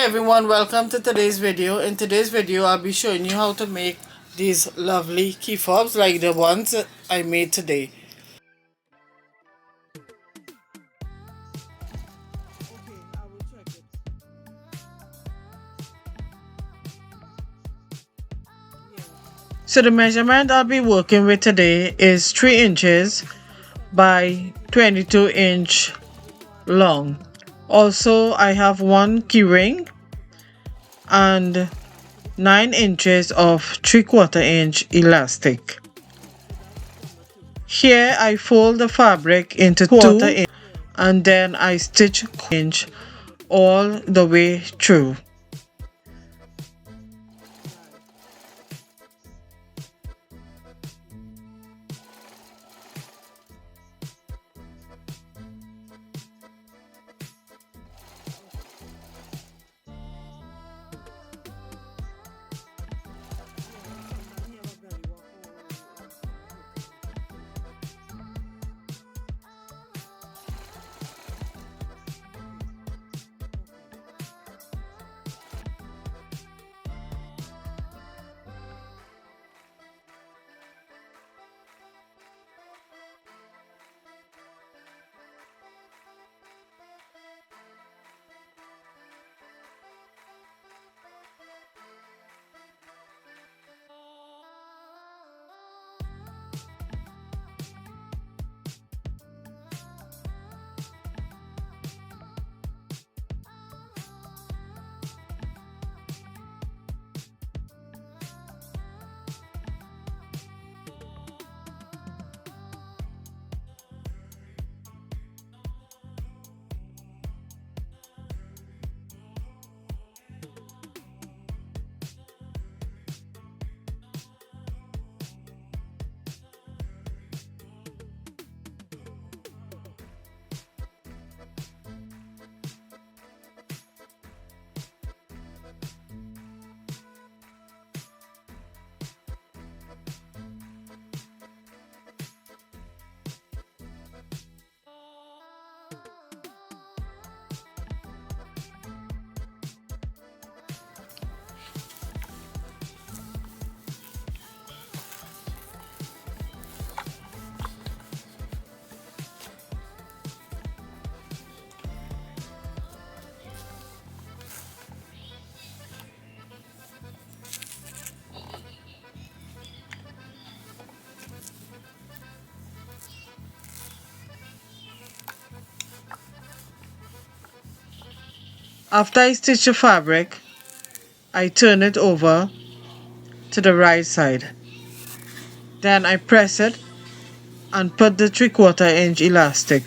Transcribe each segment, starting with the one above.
everyone, welcome to today's video. In today's video I'll be showing you how to make these lovely key fobs like the ones that I made today. So the measurement I'll be working with today is 3 inches by 22-inch long. Also, I have one key ring and 9 inches of 3/4 inch elastic. Here I fold the fabric into 2 inch and then I stitch inch all the way through. After I stitch the fabric, I turn it over to the right side. Then I press it and put the 3/4 inch elastic.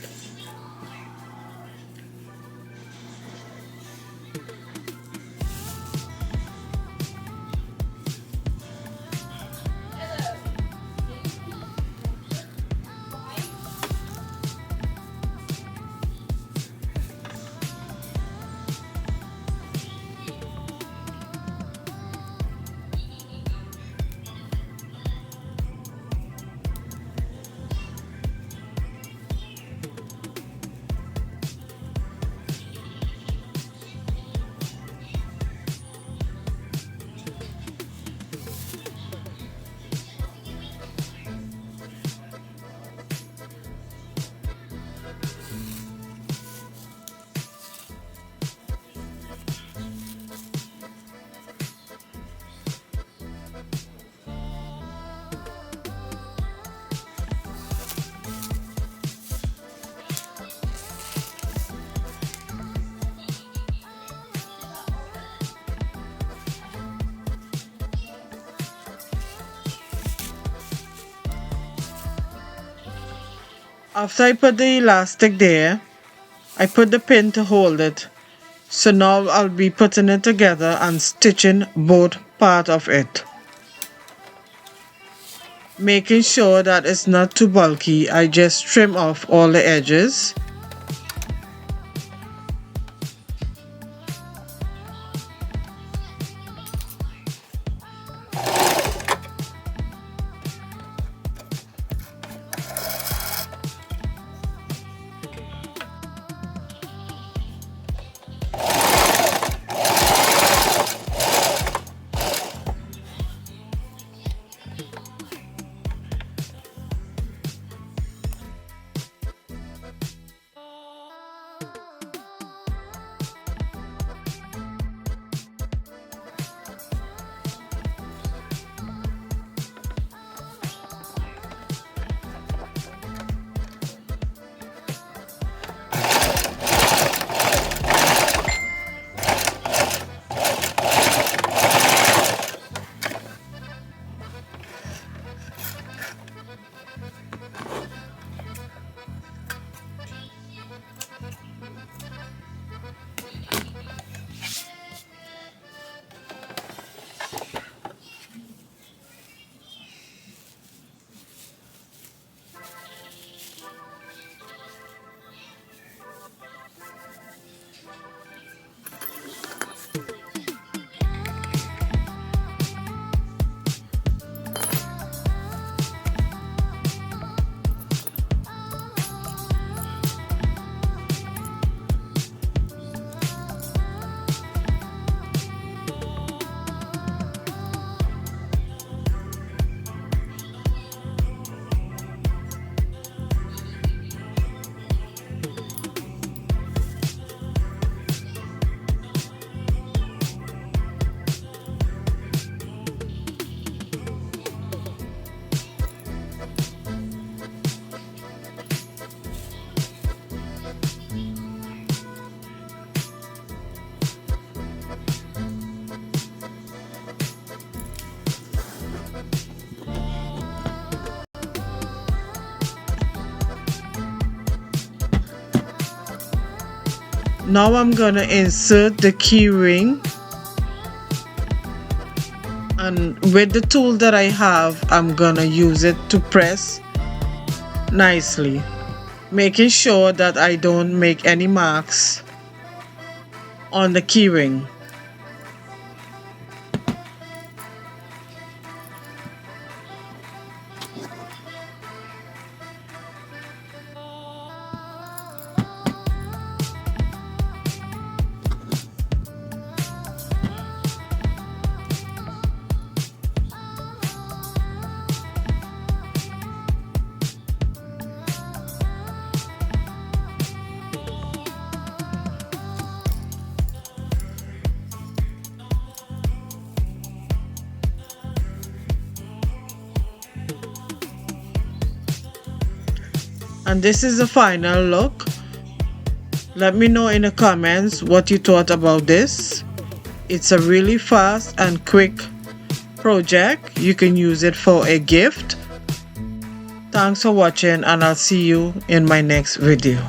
After I put the elastic there, I put the pin to hold it. So now I'll be putting it together and stitching both parts of it. Making sure that it's not too bulky, I just trim off all the edges. Now I'm gonna insert the key ring, and with the tool that I have, I'm gonna use it to press nicely, making sure that I don't make any marks on the key ring. And this is the final look. Let me know in the comments what you thought about this. It's a really fast and quick project. You can use it for a gift. Thanks for watching, and I'll see you in my next video.